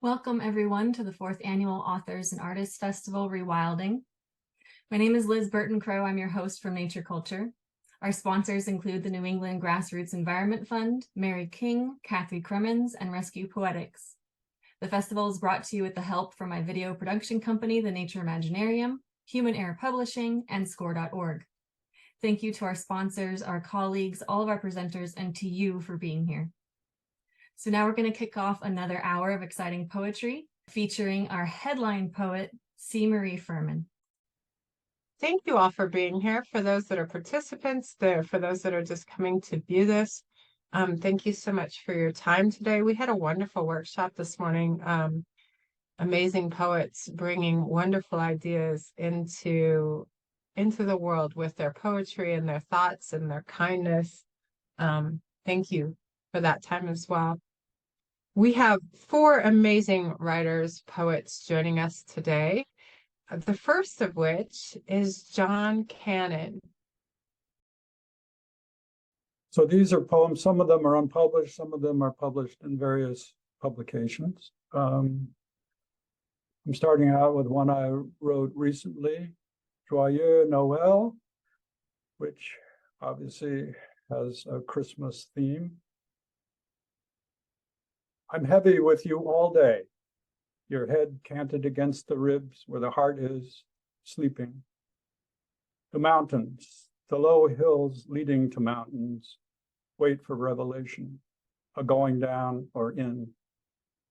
Welcome everyone to the 4th Annual Authors and Artists Festival, Rewilding. My name is Liz Burton-Crow. I'm your host from Nature Culture. Our sponsors include the New England Grassroots Environment Fund, Mary King, Cathryn Hankla, and Rescue Poetics. The festival is brought to you with the help from my video production company, The Nature Imaginarium, Human Air Publishing, and Score.org. Thank you to our sponsors, our colleagues, all of our presenters, and to you for being here. So now we're going to kick off another hour of exciting poetry featuring our headline poet, CMarie Fuhrman. Thank you all for being here. For those that are participants, for those that are just coming to view this, thank you so much for your time today. We had a wonderful workshop this morning. Amazing poets bringing wonderful ideas into the world with their poetry and their thoughts and their kindness. Thank you for that time as well. We have 4 amazing writers, poets joining us today. The first of which is John Cannon. So these are poems. Some of them are unpublished. Some of them are published in various publications. I'm starting out with one I wrote recently, Joyeux Noël, which obviously has a Christmas theme. I'm heavy with you all day, your head canted against the ribs where the heart is, sleeping. The mountains, the low hills leading to mountains, wait for revelation, a going down or in.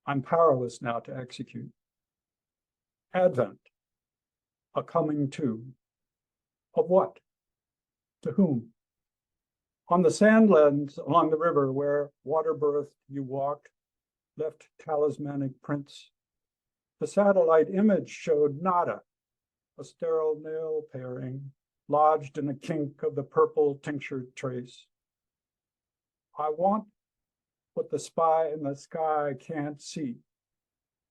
I'm powerless now to execute. Advent, a coming to. Of what? To whom? On the sandlands along the river where water birthed you walked, left talismanic prints. The satellite image showed nada, a sterile nail paring, lodged in a kink of the purple tinctured trace. I want what the spy in the sky can't see,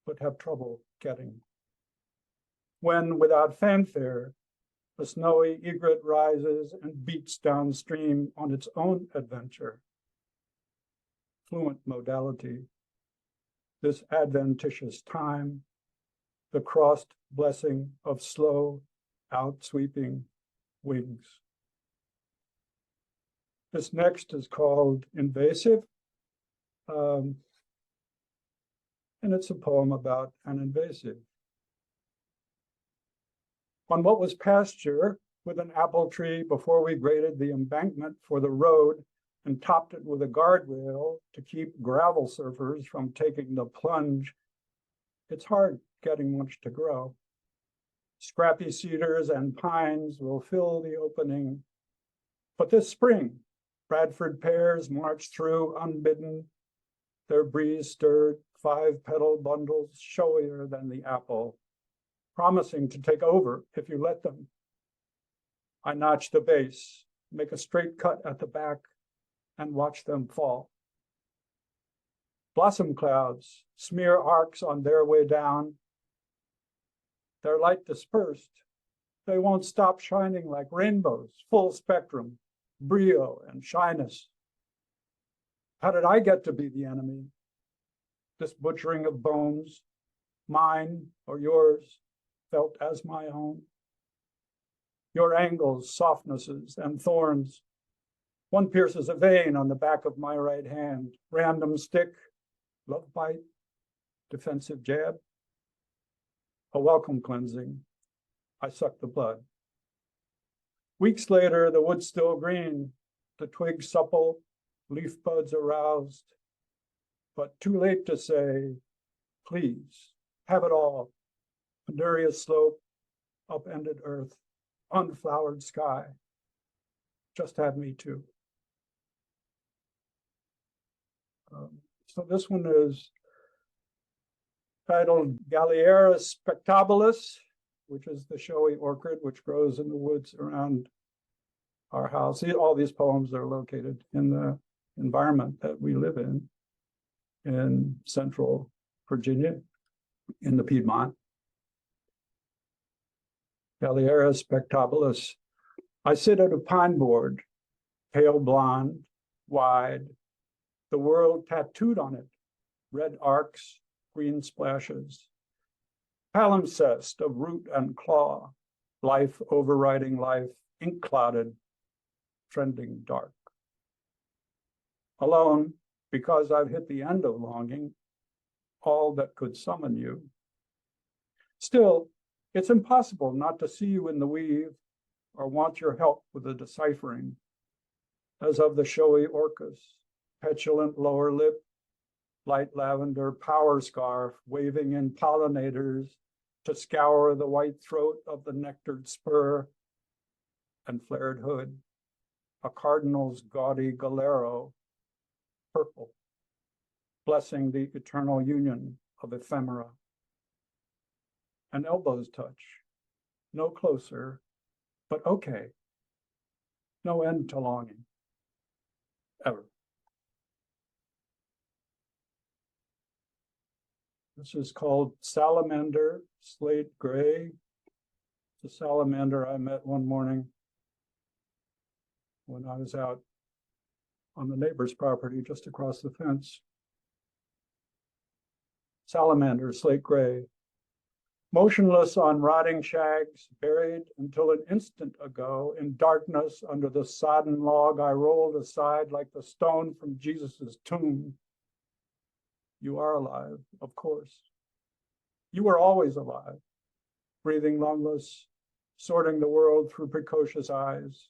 but have trouble getting. When, without fanfare, the snowy egret rises and beats downstream on its own adventure. Fluent modality. This adventitious time, the crossed blessing of slow, outsweeping wings. This next is called Invasive, and it's a poem about an invasive. On what was pasture, with an apple tree before we graded the embankment for the road and topped it with a guardrail to keep gravel surfers from taking the plunge, it's hard getting much to grow. Scrappy cedars and pines will fill the opening. But this spring, Bradford pears marched through unbidden, their breeze stirred 5-petal bundles showier than the apple, promising to take over if you let them. I notch the base, make a straight cut at the back, and watch them fall. Blossom clouds smear arcs on their way down. Their light dispersed, they won't stop shining like rainbows, full spectrum, brio and shyness. How did I get to be the enemy? This butchering of bones, mine or yours, felt as my own. Your angles, softnesses, and thorns. One pierces a vein on the back of my right hand. Random stick, love bite, defensive jab. A welcome cleansing. I suck the blood. Weeks later, the wood's still green, the twigs supple, leaf buds aroused. But too late to say, please, have it all. Penurious slope, upended earth, unflowered sky. Just have me too. So this one is titled Galliera spectabilis, which is the showy orchid which grows in the woods around our house. All these poems are located in the environment that we live in central Virginia, in the Piedmont. Galliera spectabilis. I sit at a pine board, pale blonde, wide, the world tattooed on it, red arcs, green splashes, palimpsest of root and claw, life overriding life, ink clouded, trending dark. Alone, because I've hit the end of longing, all that could summon you. Still, it's impossible not to see you in the weave or want your help with the deciphering, as of the showy orchis, petulant lower lip, light lavender power scarf waving in pollinators to scour the white throat of the nectared spur, and flared hood, a cardinal's gaudy galero, purple, blessing the eternal union of ephemera. An elbow's touch, no closer, but okay. No end to longing, ever. This is called Salamander Slate Gray. It's a salamander I met one morning when I was out on the neighbor's property just across the fence. Salamander Slate Gray. Motionless on rotting shags, buried until an instant ago in darkness under the sodden log I rolled aside like the stone from Jesus's tomb. You are alive, of course. You were always alive, breathing lungless, sorting the world through precocious eyes.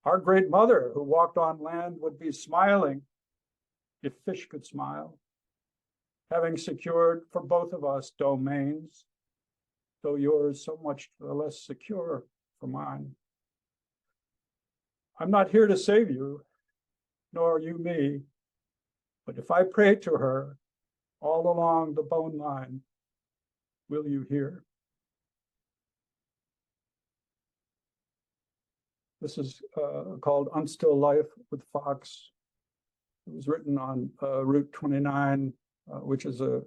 Our great mother who walked on land would be smiling if fish could smile, having secured for both of us domains, though yours so much the less secure for mine. I'm not here to save you, nor you me, but if I pray to her all along the bone line, will you hear? This is called Unstill Life with Fox. It was written on Route 29, which is an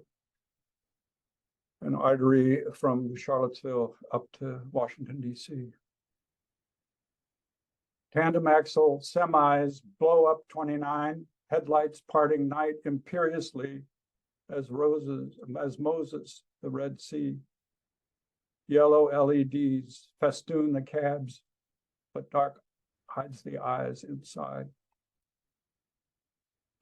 artery from Charlottesville up to Washington, D.C. Tandem axle semis blow up 29, headlights parting night imperiously as Moses, the Red Sea. Yellow LEDs festoon the cabs, but dark hides the eyes inside.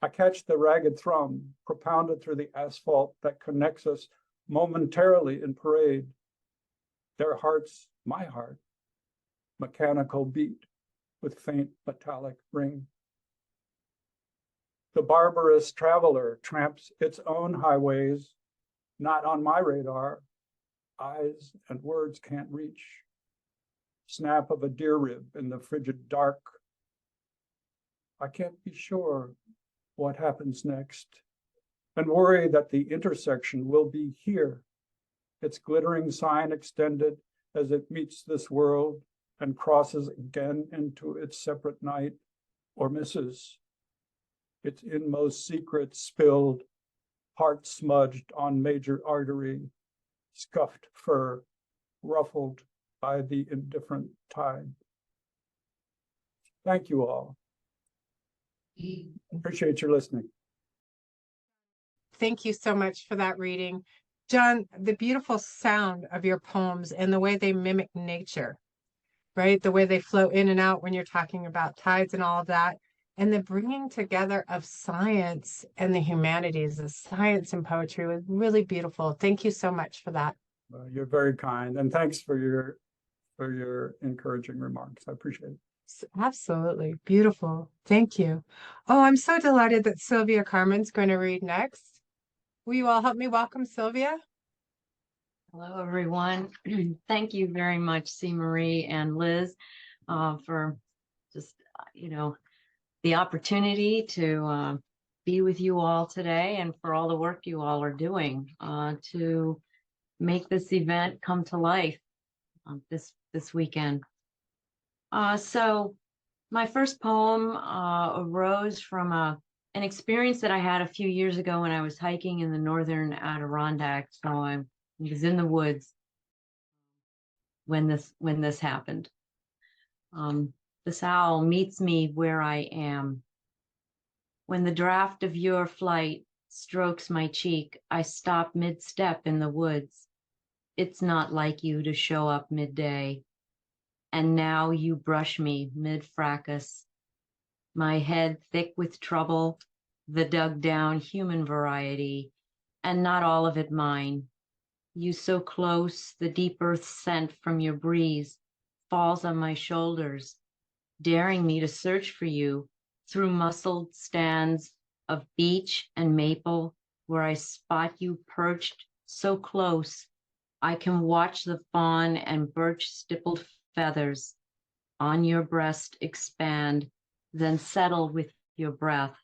I catch the ragged thrum propounded through the asphalt that connects us momentarily in parade. Their hearts, my heart, mechanical beat with faint metallic ring. The barbarous traveler tramps its own highways, not on my radar. Eyes and words can't reach. Snap of a deer rib in the frigid dark. I can't be sure what happens next, and worry that the intersection will be here, its glittering sign extended as it meets this world and crosses again into its separate night, or misses, its inmost secrets spilled, heart smudged on major artery, scuffed fur, ruffled by the indifferent tide. Thank you all. Appreciate your listening. Thank you so much for that reading. John, the beautiful sound of your poems and the way they mimic nature, right? The way they flow in and out when you're talking about tides and all of that. And the bringing together of science and the humanities, the science and poetry was really beautiful. Thank you so much for that. You're very kind, and thanks for your encouraging remarks. I appreciate it. Absolutely. Beautiful. Thank you. Oh, I'm so delighted that Sylvia Karman's going to read next. Will you all help me welcome Sylvia? Hello, everyone. Thank you very much, CMarie and Liz, for just, the opportunity to be with you all today, and for all the work you all are doing to make this event come to life this weekend. So my first poem arose from an experience that I had a few years ago when I was hiking in the northern Adirondacks. So I was in the woods when this happened. This owl meets me where I am. When the draft of your flight strokes my cheek. I stop mid-step in the woods. It's not like you to show up midday. And now you brush me mid-fracas. My head thick with trouble, the dug down human variety, and not all of it mine. You so close, the deep earth scent from your breeze falls on my shoulders, daring me to search for you through muscled stands of beech and maple, where I spot you perched so close, I can watch the fawn and birch stippled feathers on your breast expand, then settle with your breath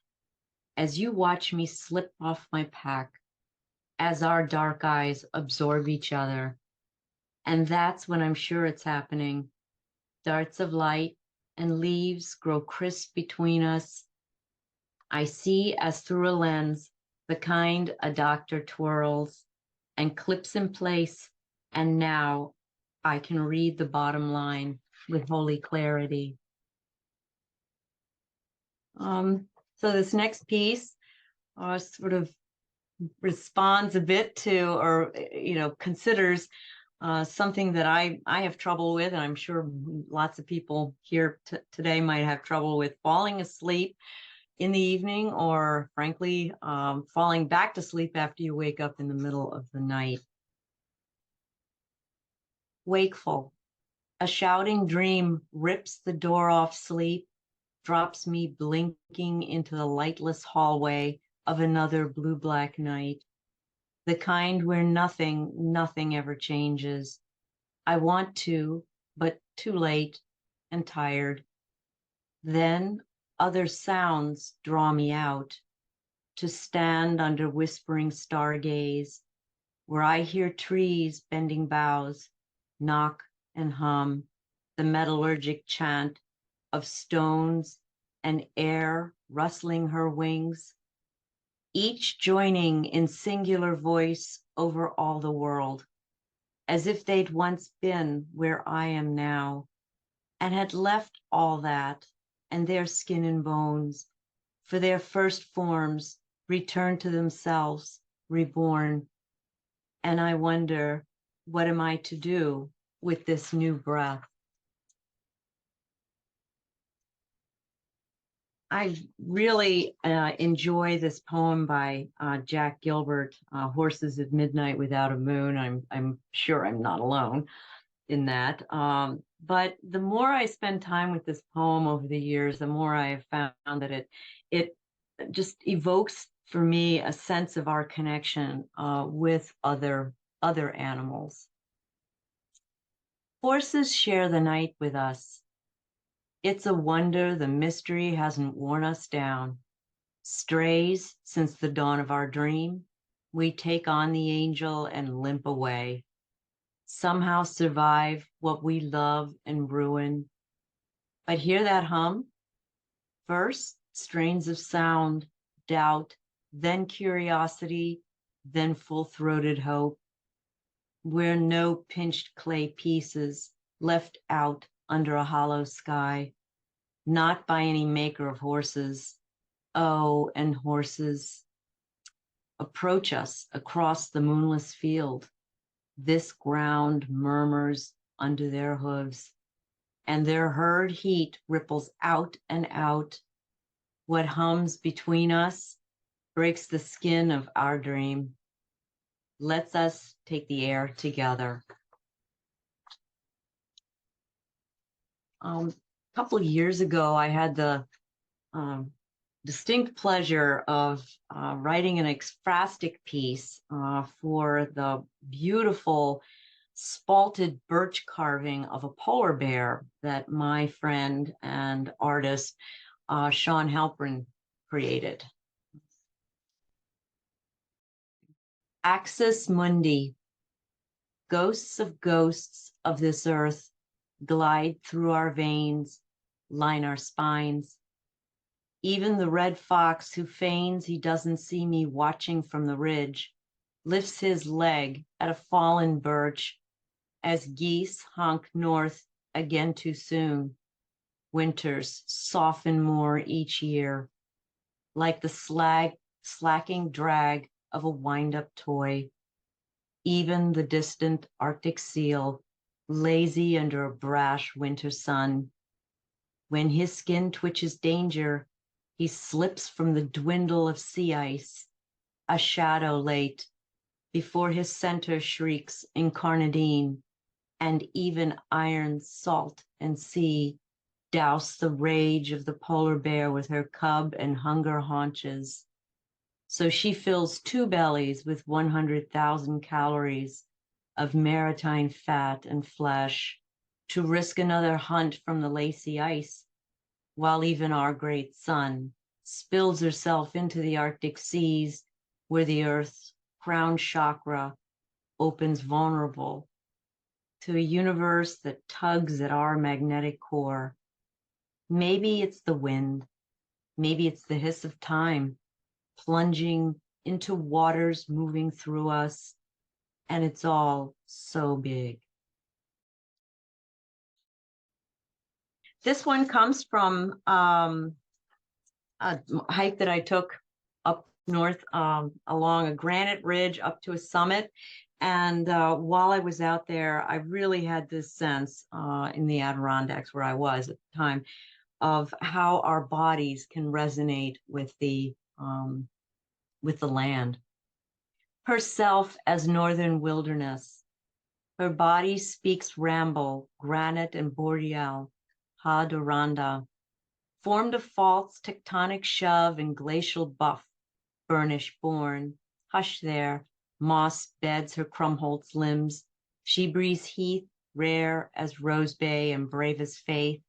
as you watch me slip off my pack, as our dark eyes absorb each other. And that's when I'm sure it's happening. Darts of light and leaves grow crisp between us. I see as through a lens, the kind a doctor twirls and clips in place, and now I can read the bottom line with holy clarity. So this next piece sort of responds a bit to, or considers something that I have trouble with, and I'm sure lots of people here today might have trouble with: falling asleep in the evening, or frankly, falling back to sleep after you wake up in the middle of the night. Wakeful, a shouting dream rips the door off sleep, drops me blinking into the lightless hallway of another blue-black night, the kind where nothing ever changes. I want to, but too late and tired. Then other sounds draw me out to stand under whispering stargaze, where I hear trees bending boughs, knock and hum, the metallurgic chant of stones and air rustling her wings, each joining in singular voice over all the world, as if they'd once been where I am now, and had left all that and their skin and bones, for their first forms return to themselves, reborn. And I wonder, what am I to do with this new breath? I really enjoy this poem by Jack Gilbert, Horses at Midnight Without a Moon. I'm sure I'm not alone in that. But the more I spend time with this poem over the years, the more I have found that it just evokes for me a sense of our connection with other animals. Horses share the night with us. It's a wonder the mystery hasn't worn us down. Strays since the dawn of our dream, we take on the angel and limp away. Somehow survive what we love and ruin. But hear that hum? First, strains of sound, doubt, then curiosity, then full-throated hope. We're no pinched clay pieces left out under a hollow sky, not by any maker of horses. Oh, and horses approach us across the moonless field. This ground murmurs under their hooves, and their herd heat ripples out and out. What hums between us breaks the skin of our dream. Lets us take the air together. A couple of years ago, I had the distinct pleasure of writing an ekphrastic piece for the beautiful spalted birch carving of a polar bear that my friend and artist Sean Halpern created. Axis Mundi, ghosts of this earth glide through our veins, line our spines. Even the red fox who feigns he doesn't see me watching from the ridge lifts his leg at a fallen birch as geese honk north again too soon. Winters soften more each year, like the slag slacking drag of a wind-up toy. Even the distant Arctic seal, lazy under a brash winter sun. When his skin twitches danger, he slips from the dwindle of sea ice, a shadow late, before his center shrieks incarnadine, and even iron, salt, and sea douse the rage of the polar bear with her cub and hunger haunches. So she fills 2 bellies with 100,000 calories of maritime fat and flesh to risk another hunt from the lacy ice, while even our great sun spills herself into the Arctic seas, where the Earth's crown chakra opens vulnerable to a universe that tugs at our magnetic core. Maybe it's the wind, maybe it's the hiss of time, plunging into waters moving through us, and it's all so big. This one comes from a hike that I took up north along a granite ridge up to a summit. And while I was out there, I really had this sense in the Adirondacks where I was at the time of how our bodies can resonate with the land. Herself as northern wilderness, her body speaks ramble, granite and boreal, Hadoranda, formed of faults, tectonic shove, and glacial buff, burnish born. Hush there, moss beds her Krumholtz limbs. She breathes heath, rare as Rose Bay and brave as faith.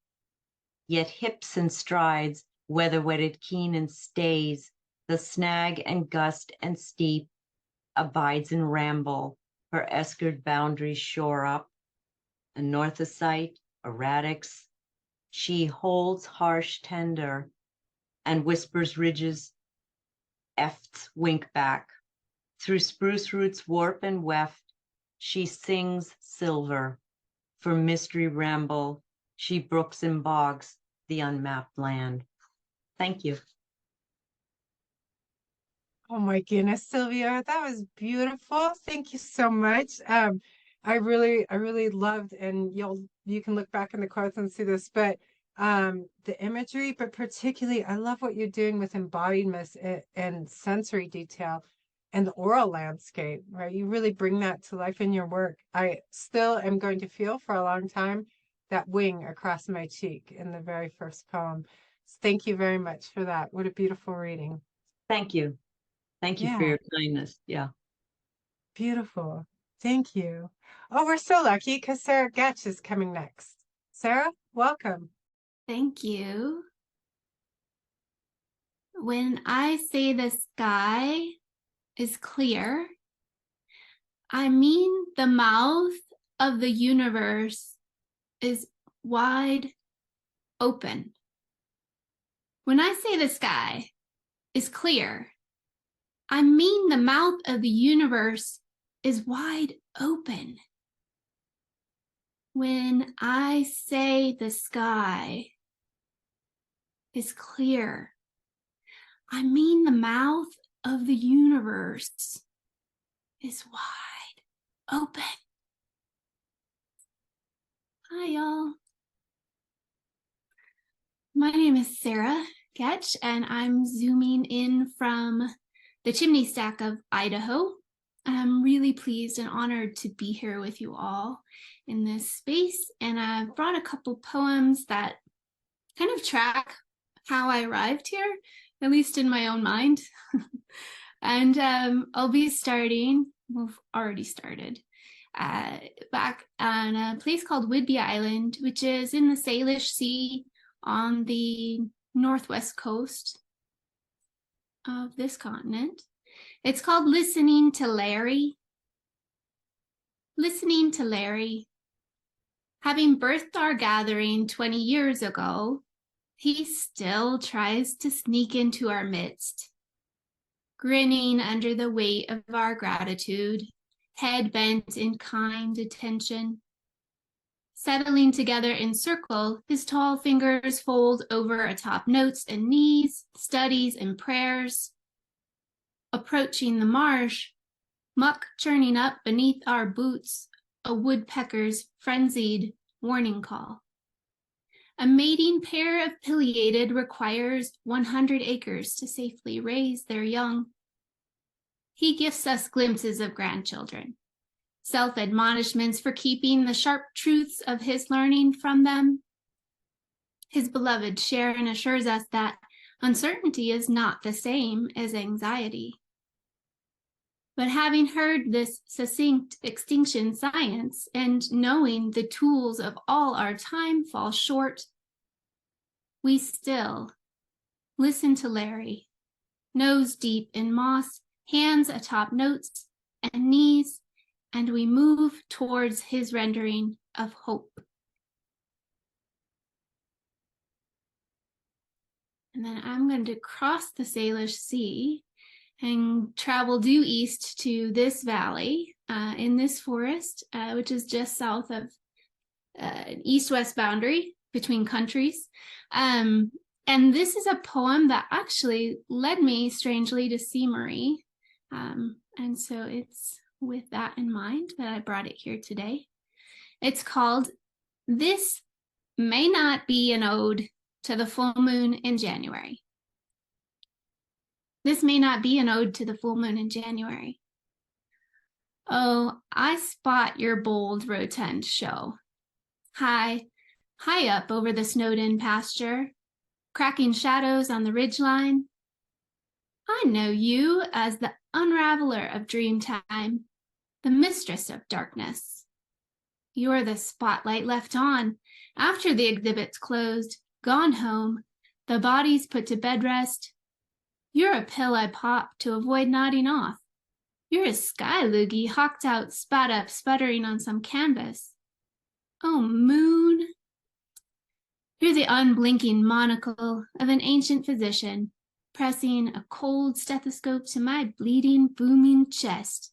Yet hips and strides, weather-wetted keen and stays, the snag and gust and steep, abides in ramble, her eskered boundaries shore up. A northosite, a radix, she holds harsh tender, and whispers ridges, efts wink back. Through spruce roots warp and weft, she sings silver. For mystery ramble, she brooks and bogs the unmapped land. Thank you. Oh my goodness, Sylvia, that was beautiful. Thank you so much. I really loved, and you can look back in the quotes and see this, but the imagery, but particularly I love what you're doing with embodiment and sensory detail and the oral landscape, right? You really bring that to life in your work. I still am going to feel for a long time that wing across my cheek in the very first poem. So thank you very much for that. What a beautiful reading. Thank you. Thank you for your kindness. Yeah. Beautiful. Thank you. Oh, we're so lucky because Sarah Goettsch is coming next. Sarah, welcome. Thank you. When I say the sky is clear, I mean the mouth of the universe is wide open. When I say the sky is clear, I mean the mouth of the universe is wide open. When I say the sky is clear, I mean the mouth of the universe is wide open. Hi, y'all. My name is Sarah Goettsch, and I'm zooming in from the chimney stack of Idaho. I'm really pleased and honored to be here with you all in this space, and I've brought a couple poems that kind of track how I arrived here, at least in my own mind. And I'll be starting, we've already started, back on a place called Whidbey Island, which is in the Salish Sea on the northwest coast of this continent. It's called Listening to Larry. Listening to Larry. Having birthed our gathering 20 years ago, he still tries to sneak into our midst, grinning under the weight of our gratitude, head bent in kind attention. Settling together in circle, his tall fingers fold over atop notes and knees, studies and prayers. approaching the marsh, muck churning up beneath our boots, a woodpecker's frenzied warning call. A mating pair of pileated requires 100 acres to safely raise their young. He gifts us glimpses of grandchildren, self-admonishments for keeping the sharp truths of his learning from them. His beloved Sharon assures us that uncertainty is not the same as anxiety. But having heard this succinct extinction science and knowing the tools of all our time fall short, we still listen to Larry, nose deep in moss, hands atop notes and knees, and we move towards his rendering of hope. And then I'm going to cross the Salish Sea and travel due east to this valley in this forest, which is just south of an east-west boundary between countries. And this is a poem that actually led me strangely to CMarie. And so it's with that in mind that I brought it here today. It's called This May Not Be an Ode to the Full Moon in January. This may not be an ode to the full moon in January. Oh, I spot your bold, rotund show. High up over the snowed-in pasture, cracking shadows on the ridgeline. I know you as the unraveler of dreamtime, the mistress of darkness. You're the spotlight left on after the exhibit's closed, gone home, the body's put to bed rest. You're a pill I pop to avoid nodding off. You're a sky loogie hawked out, spat up, sputtering on some canvas. Oh, moon. You're the unblinking monocle of an ancient physician, pressing a cold stethoscope to my bleeding, booming chest.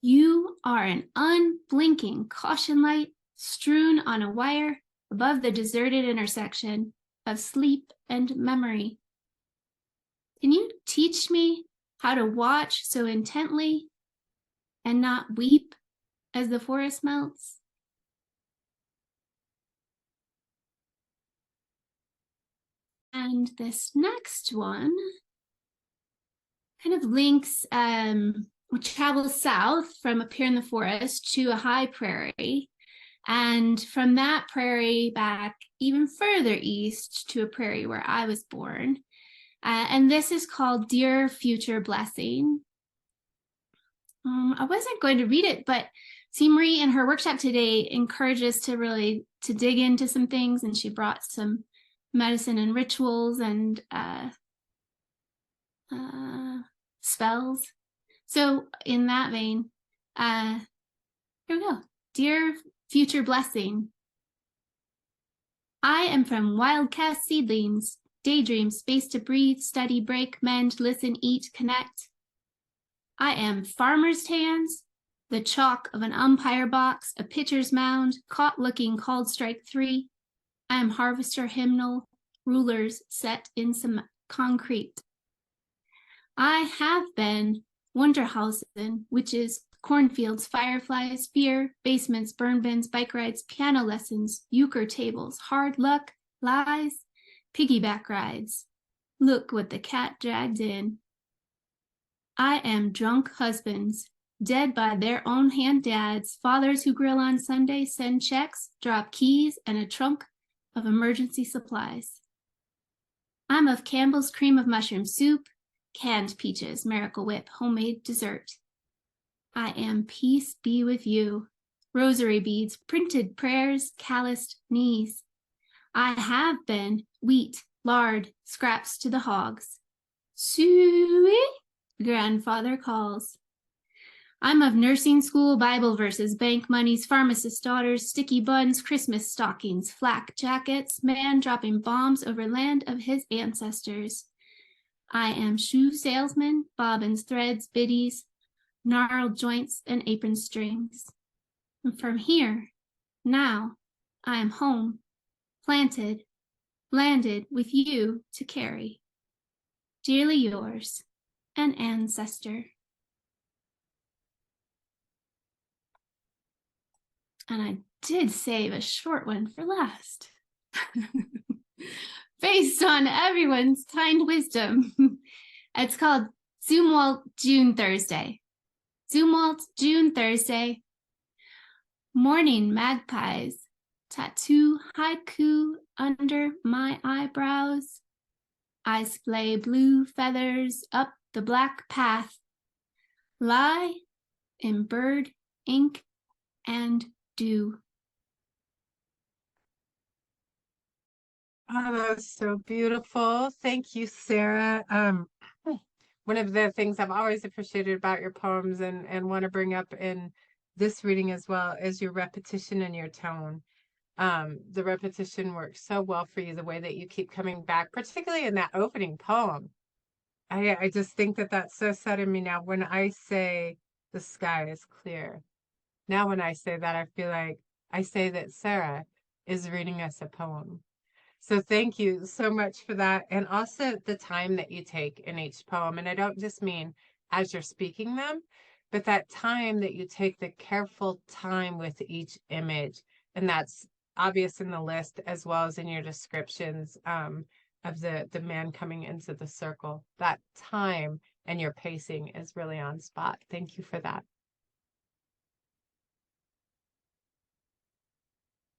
You are an unblinking caution light strewn on a wire above the deserted intersection of sleep and memory. Can you teach me how to watch so intently and not weep as the forest melts? And this next one kind of links, we travel south from up here in the forest to a high prairie, and from that prairie back even further east to a prairie where I was born. And this is called Dear Future Blessing. I wasn't going to read it, but CMarie in her workshop today encouraged us to dig into some things, and she brought some medicine and rituals and spells. So in that vein, here we go. Dear Future Blessing. I am from Wildcast Seedlings. Daydream, space to breathe, study, break, mend, listen, eat, connect. I am farmer's hands, the chalk of an umpire box, a pitcher's mound, caught looking called strike 3. I am harvester hymnal, rulers set in some concrete. I have been Wunderhausen, witches, cornfields, fireflies, fear, basements, burn bins, bike rides, piano lessons, euchre tables, hard luck, lies, piggyback rides. Look what the cat dragged in. I am drunk husbands, dead by their own hand dads, fathers who grill on Sunday, send checks, drop keys, and a trunk of emergency supplies. I'm of Campbell's cream of mushroom soup, canned peaches, Miracle Whip, homemade dessert. I am peace be with you, rosary beads, printed prayers, calloused knees. I have been wheat, lard, scraps to the hogs. Suey, grandfather calls. I'm of nursing school, Bible verses, bank monies, pharmacist daughters, sticky buns, Christmas stockings, flak jackets, man dropping bombs over land of his ancestors. I am shoe salesman, bobbins, threads, biddies, gnarled joints, and apron strings. And from here, now, I am home, planted, landed with you to carry. Dearly yours, an ancestor. And I did save a short one for last. Based on everyone's kind wisdom. It's called Zumwalt June Thursday. Zumwalt June Thursday. Morning magpies tattoo haiku under my eyebrows. I splay blue feathers up the black path. Lie in bird ink and dew. Oh, that's so beautiful. Thank you, Sarah. One of the things I've always appreciated about your poems and want to bring up in this reading as well is your repetition and your tone. The repetition works so well for you, the way that you keep coming back, particularly in that opening poem. I just think that that's so set in me now. When I say the sky is clear, now when I say that, I feel like I say that Sarah is reading us a poem. So thank you so much for that. And also the time that you take in each poem. And I don't just mean as you're speaking them, but that time that you take, the careful time with each image. And that's obvious in the list as well as in your descriptions of the man coming into the circle. That time and your pacing is really on spot. Thank you for that.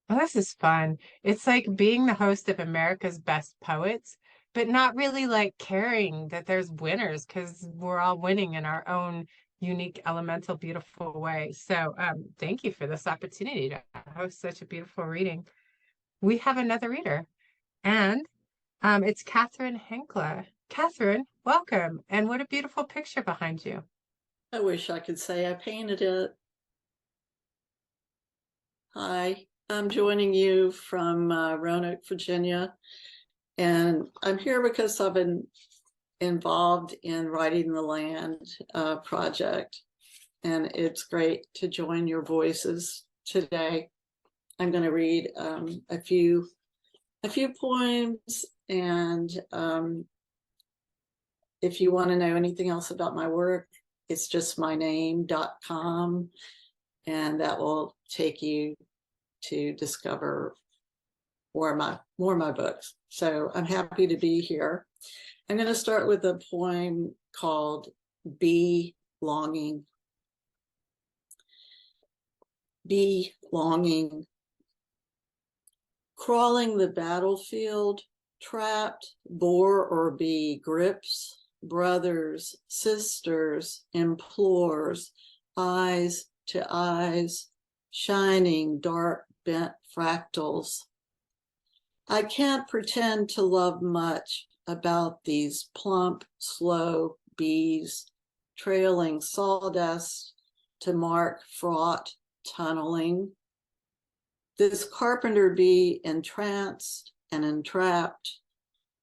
Well, this is fun. It's like being the host of America's Best Poets, but not really like caring that there's winners because we're all winning in our own unique, elemental, beautiful way. So thank you for this opportunity to host such a beautiful reading. We have another reader, and it's Cathryn Hankla. Cathryn, welcome. And what a beautiful picture behind you. I wish I could say I painted it. Hi. I'm joining you from Roanoke, Virginia, and I'm here because I've been involved in Writing the Land project, and it's great to join your voices today. I'm going to read a few poems, and if you want to know anything else about my work, it's just myname.com, and that will take you to discover more of my books. So I'm happy to be here. I'm going to start with a poem called Be Longing. Be longing. Crawling the battlefield, trapped, boar or bee, grips, brothers, sisters, implores, eyes to eyes, shining dark bent fractals. I can't pretend to love much about these plump, slow bees, trailing sawdust to mark fraught tunneling. This carpenter bee, entranced and entrapped,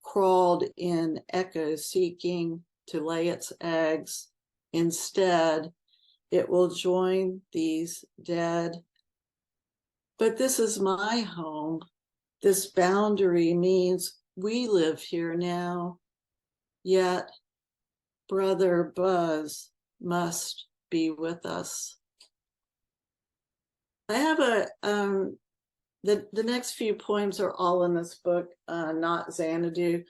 crawled in echo seeking to lay its eggs. Instead, it will join these dead. But this is my home. This boundary means we live here now. Yet, Brother Buzz must be with us. I have the next few poems are all in this book, not Xanadu.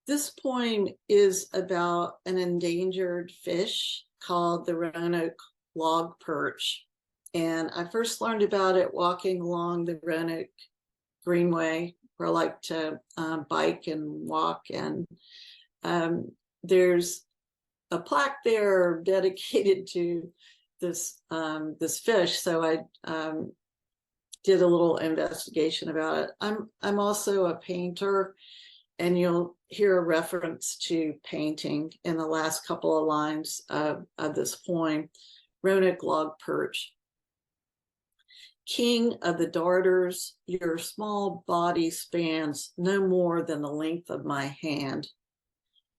This poem is about an endangered fish called the Roanoke log perch. And I first learned about it walking along the Roanoke Greenway, where I like to bike and walk. And there's a plaque there dedicated to this fish. So I did a little investigation about it. I'm also a painter, and you'll hear a reference to painting in the last couple of lines of this poem. Roanoke log perch. King of the darters, your small body spans no more than the length of my hand.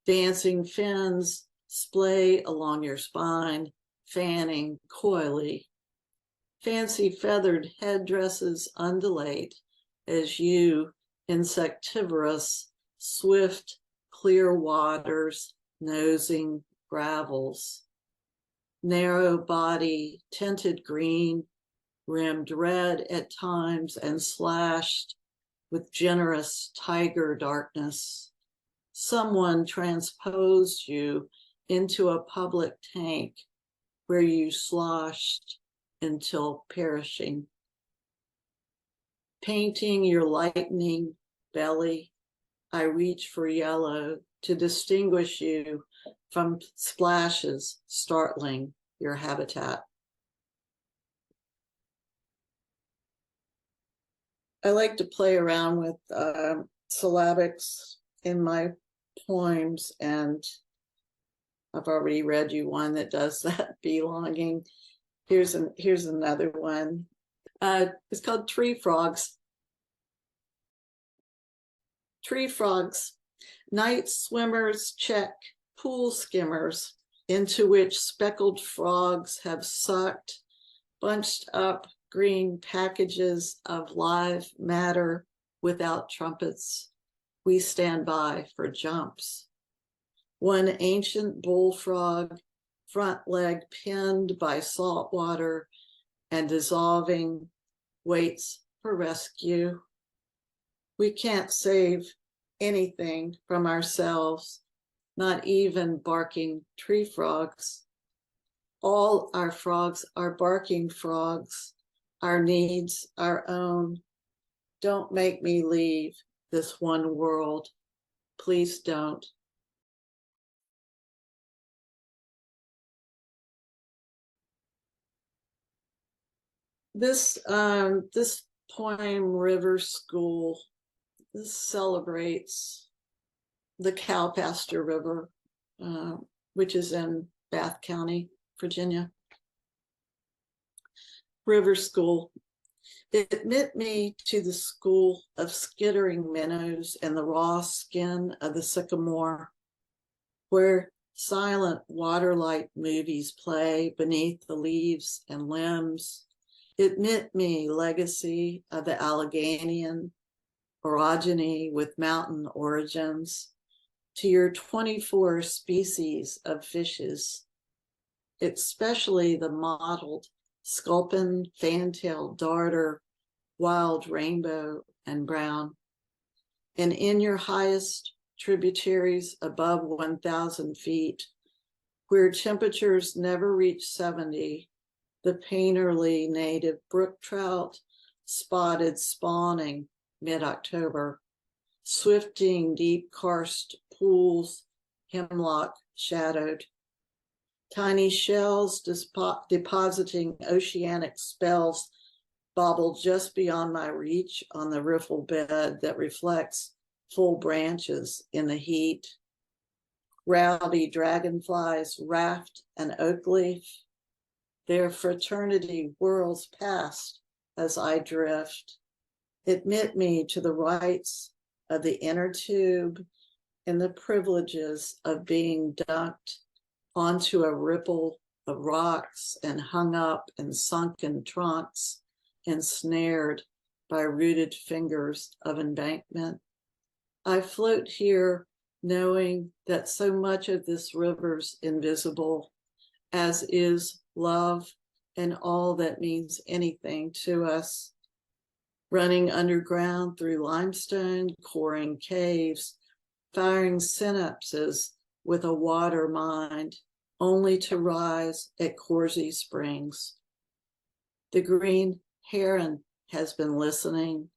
Dancing fins splay along your spine, fanning coyly. Fancy feathered headdresses undulate as you, insectivorous, swift, clear waters, nosing gravels. Narrow body, tinted green, rimmed red at times and slashed with generous tiger darkness. Someone transposed you into a public tank where you sloshed until perishing. Painting your lightning belly, I reach for yellow to distinguish you from splashes startling your habitat. I like to play around with syllabics in my poems, and I've already read you one that does that, belonging. Here's another one. It's called Tree Frogs. Tree frogs, night swimmers check pool skimmers into which speckled frogs have sucked bunched up green packages of live matter without trumpets. We stand by for jumps. One ancient bullfrog, front leg pinned by salt water and dissolving, waits for rescue. We can't save anything from ourselves, not even barking tree frogs. All our frogs are barking frogs, our needs our own. Don't make me leave this one world. Please don't. This poem, River School, this celebrates the Cowpasture River, which is in Bath County, Virginia. River School. Admit me to the school of skittering minnows and the raw skin of the sycamore, where silent waterlight movies play beneath the leaves and limbs. Admit me, legacy of the Alleghenian, orogeny with mountain origins, to your 24 species of fishes, especially the mottled sculpin, fantail darter, wild rainbow, and brown. And in your highest tributaries above 1,000 feet, where temperatures never reach 70, the painterly native brook trout spotted spawning mid-October, swifting deep karst pools, hemlock shadowed. Tiny shells depositing oceanic spells bobble just beyond my reach on the riffle bed that reflects full branches in the heat. Rowdy dragonflies raft an oak leaf. Their fraternity whirls past as I drift. Admit me to the rights of the inner tube and the privileges of being dunked onto a ripple of rocks and hung up in sunken trunks, ensnared by rooted fingers of embankment. I float here knowing that so much of this river's invisible, as is love and all that means anything to us. Running underground through limestone, coring caves, firing synapses with a water mind, only to rise at Corsey Springs. The green heron has been listening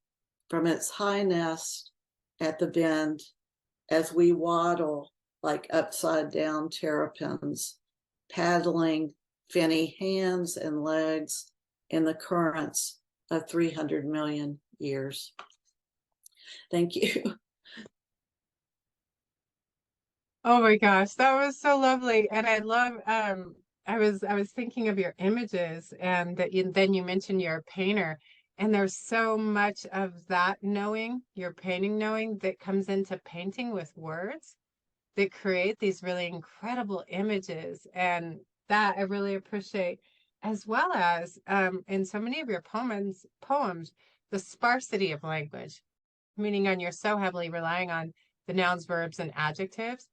from its high nest at the bend as we waddle like upside down terrapins, paddling finny hands and legs in the currents of 300 million years. Thank you. Oh my gosh, that was so lovely. And I love I was thinking of your images, and that then you mentioned you're a painter, and there's so much of that knowing, your painting knowing, that comes into painting with words that create these really incredible images. And that I really appreciate, as well as in so many of your poems, the sparsity of language, meaning you're so heavily relying on the nouns, verbs, and adjectives,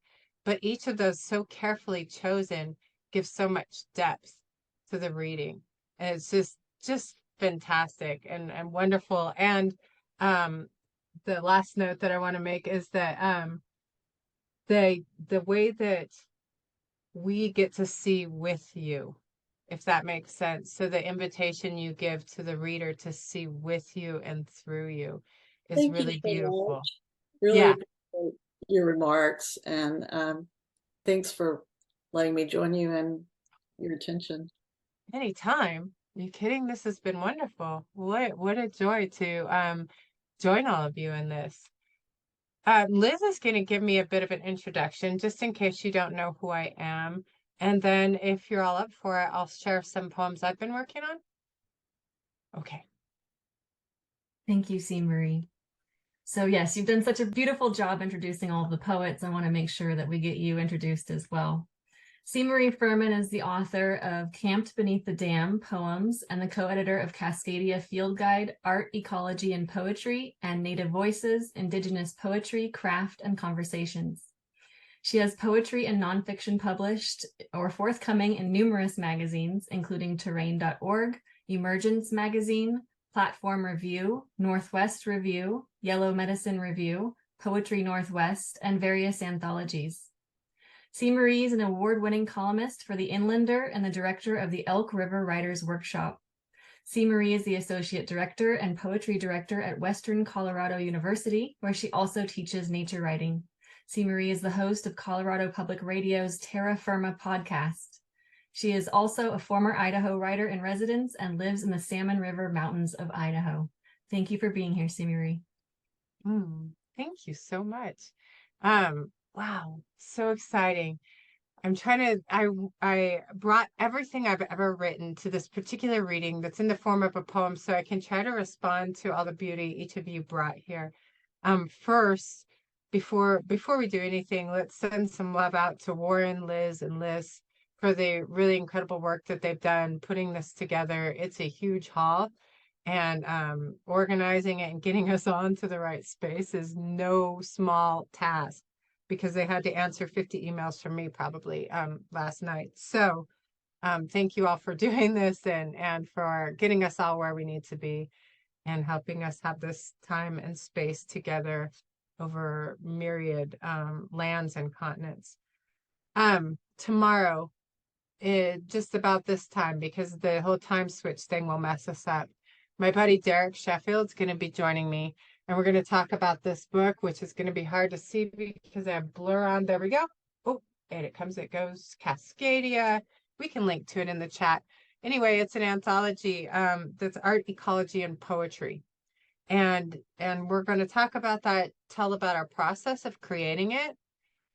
but each of those so carefully chosen gives so much depth to the reading. And it's just fantastic and wonderful. And the last note that I want to make is that the way that we get to see with you, if that makes sense. So the invitation you give to the reader to see with you and through you is Thank you really so beautiful. much. Really Yeah. appreciate your remarks, and thanks for letting me join you and your attention. Anytime. Are you kidding? This has been wonderful. What a joy to join all of you in this. Liz is going to give me a bit of an introduction, just in case you don't know who I am. And then if you're all up for it, I'll share some poems I've been working on. Okay. Thank you, CMarie. So yes, you've done such a beautiful job introducing all of the poets. I want to make sure that we get you introduced as well. CMarie Fuhrman is the author of Camped Beneath the Dam poems and the co-editor of Cascadia Field Guide, Art, Ecology, and Poetry, and Native Voices, Indigenous Poetry, Craft, and Conversations. She has poetry and nonfiction published or forthcoming in numerous magazines, including Terrain.org, Emergence Magazine, Platform Review, Northwest Review, Yellow Medicine Review, Poetry Northwest, and various anthologies. CMarie is an award-winning columnist for The Inlander and the director of the Elk River Writers Workshop. CMarie is the associate director and poetry director at Western Colorado University, where she also teaches nature writing. CMarie is the host of Colorado Public Radio's Terra Firma podcast. She is also a former Idaho writer in residence and lives in the Salmon River Mountains of Idaho. Thank you for being here, CMarie. Thank you so much. Wow, so exciting. I brought everything I've ever written to this particular reading that's in the form of a poem, so I can try to respond to all the beauty each of you brought here. First, before we do anything, let's send some love out to Warren, Liz, and Liz for the really incredible work that they've done putting this together. It's a huge haul, and organizing it and getting us on to the right space is no small task, because they had to answer 50 emails from me probably last night. So thank you all for doing this and for getting us all where we need to be and helping us have this time and space together over myriad lands and continents. Tomorrow, just about this time, because the whole time switch thing will mess us up, my buddy Derek Sheffield's going to be joining me, and we're going to talk about this book, which is going to be hard to see because I have blur on. There we go. Oh, and it comes, it goes. Cascadia. We can link to it in the chat. Anyway, it's an anthology that's art, ecology, and poetry. And we're going to talk about that, tell about our process of creating it,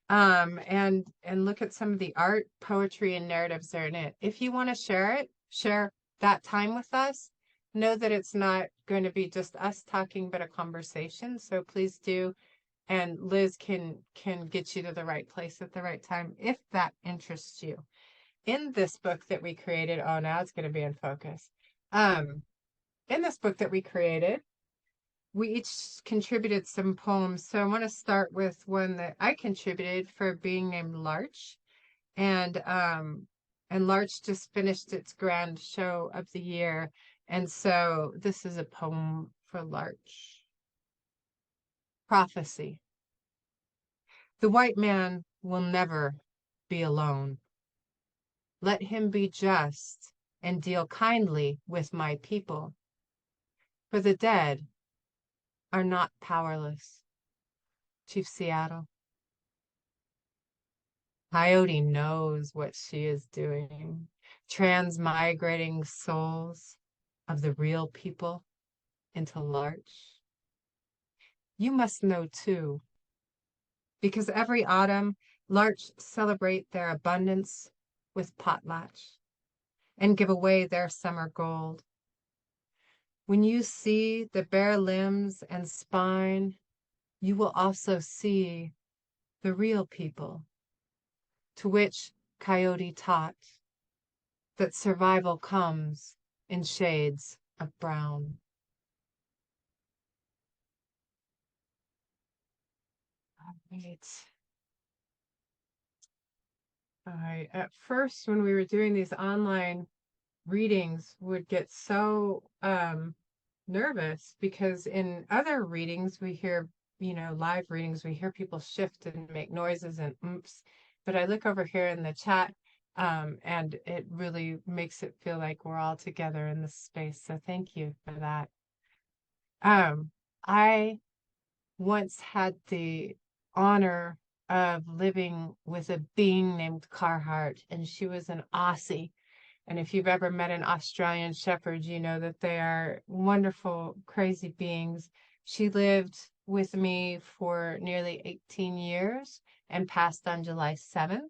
and look at some of the art, poetry, and narratives that are in it. If you want to share that time with us, know that it's not going to be just us talking, but a conversation. So please do. And Liz can get you to the right place at the right time if that interests you. In this book that we created, oh, now it's going to be in focus. In this book that we created, we each contributed some poems. So I want to start with one that I contributed for being named Larch. And Larch just finished its grand show of the year. And so this is a poem for Larch. Prophecy. The white man will never be alone. Let him be just and deal kindly with my people. For the dead are not powerless. Chief Seattle. Coyote knows what she is doing. Transmigrating souls of the real people into Larch. You must know too, because every autumn, Larch celebrate their abundance with potlatch and give away their summer gold. When you see the bare limbs and spine, you will also see the real people, to which Coyote taught that survival comes in shades of brown. All right. I, at first, when we were doing these online readings, would get so nervous because in other readings we hear, live readings, we hear people shift and make noises and oops. But I look over here in the chat, and it really makes it feel like we're all together in this space. So thank you for that. I once had the honor of living with a being named Carhart, and she was an Aussie. And if you've ever met an Australian Shepherd, you know that they are wonderful, crazy beings. She lived with me for nearly 18 years and passed on July 7th.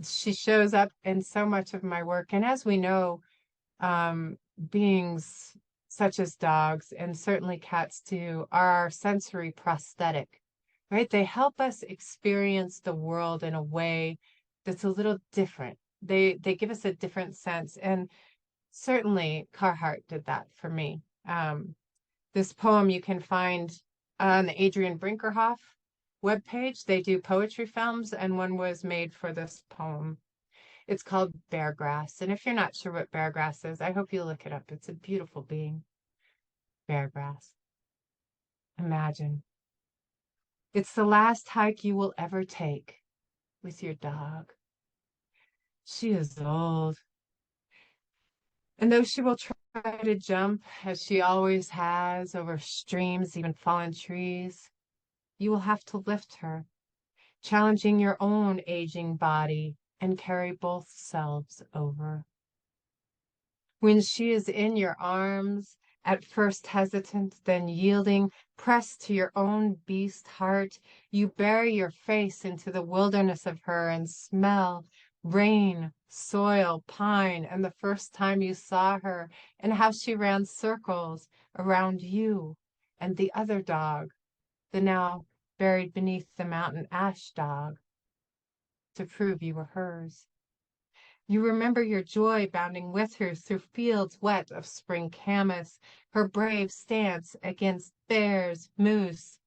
She shows up in so much of my work. And as we know, beings such as dogs, and certainly cats too, are sensory prosthetic, right? They help us experience the world in a way that's a little different. They give us a different sense. And certainly Carhart did that for me. This poem you can find on the Adrian Brinkerhoff webpage. They do poetry films, and one was made for this poem. It's called Beargrass. And if you're not sure what beargrass is, I hope you look it up. It's a beautiful being. Beargrass. Imagine. It's the last hike you will ever take with your dog. She is old. And though she will try to jump, as she always has, over streams, even fallen trees, you will have to lift her, challenging your own aging body, and carry both selves over. When she is in your arms, at first hesitant, then yielding, pressed to your own beast heart, you bury your face into the wilderness of her and smell rain, soil, pine, and the first time you saw her, and how she ran circles around you and the other dog, the now buried beneath the mountain ash dog, to prove you were hers. You remember your joy bounding with her through fields wet of spring camas, her brave stance against bears, moose,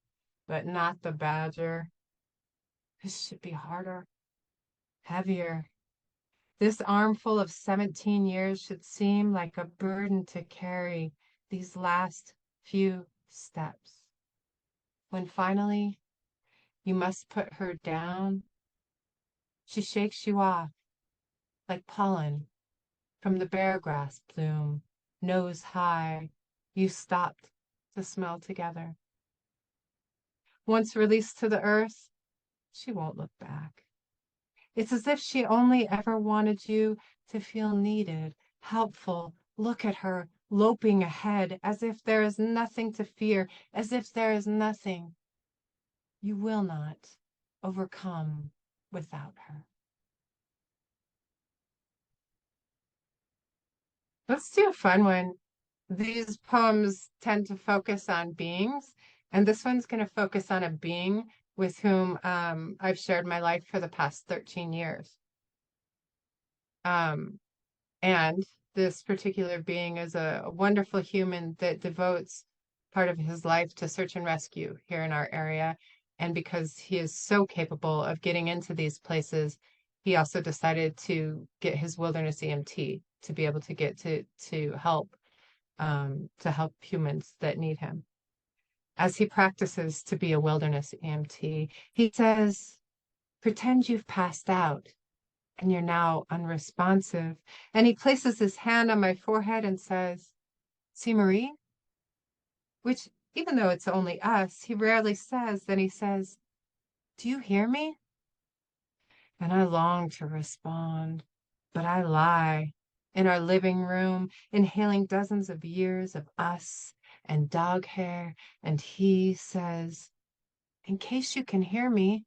but not the badger. This should be harder, heavier. This armful of 17 years should seem like a burden to carry these last few steps. When finally you must put her down, she shakes you off like pollen from the beargrass plume, nose high, you stopped to smell together. Once released to the earth, she won't look back. It's as if she only ever wanted you to feel needed, helpful. Look at her, loping ahead, as if there is nothing to fear, as if there is nothing you will not overcome without her. Let's do a fun one. These poems tend to focus on beings, and this one's going to focus on a being with whom I've shared my life for the past 13 years. And this particular being is a wonderful human that devotes part of his life to search and rescue here in our area. And because he is so capable of getting into these places, he also decided to get his wilderness EMT to be able to get to help humans that need him. As he practices to be a wilderness EMT, he says, pretend you've passed out and you're now unresponsive. And he places his hand on my forehead and says, CMarie? Which, even though it's only us, he rarely says. Then he says, do you hear me? And I long to respond, but I lie in our living room, inhaling dozens of years of us and dog hair. And he says, in case you can hear me,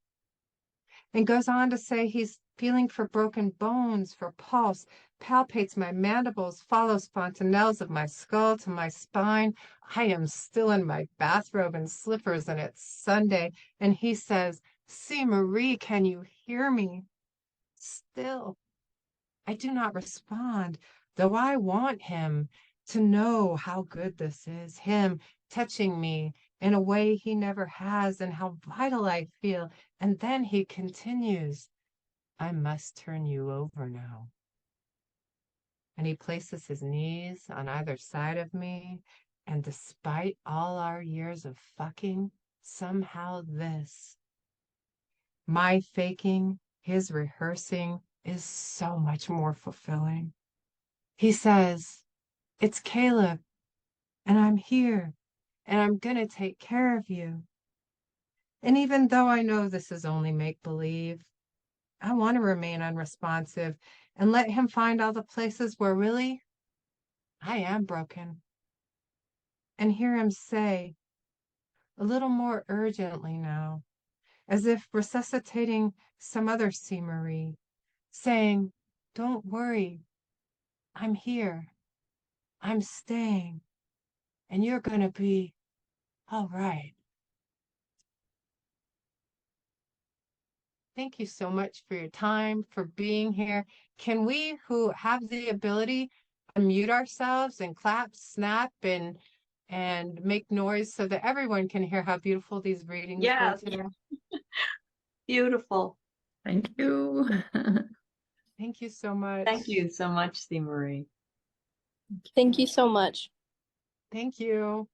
and goes on to say he's feeling for broken bones, for pulse, palpates my mandibles, follows fontanelles of my skull to my spine. I am still in my bathrobe and slippers, and it's Sunday. And he says, CMarie, can you hear me? Still, I do not respond, though I want him to know how good this is, him touching me in a way he never has, and how vital I feel. And then he continues, I must turn you over now. And he places his knees on either side of me. And despite all our years of fucking, somehow this, my faking, his rehearsing, is so much more fulfilling. He says, it's Caleb, and I'm here, and I'm gonna take care of you. And even though I know this is only make-believe, I want to remain unresponsive and let him find all the places where really I am broken. And hear him say, a little more urgently now, as if resuscitating some other CMarie, saying, don't worry, I'm here, I'm staying, and you're gonna be all right. Thank you so much for your time, for being here. Can we, who have the ability, unmute ourselves and clap, snap, and make noise so that everyone can hear how beautiful these readings were Yes. today? Beautiful. Thank you. Thank you so much. Thank you so much, CMarie. Thank you so much. Thank you.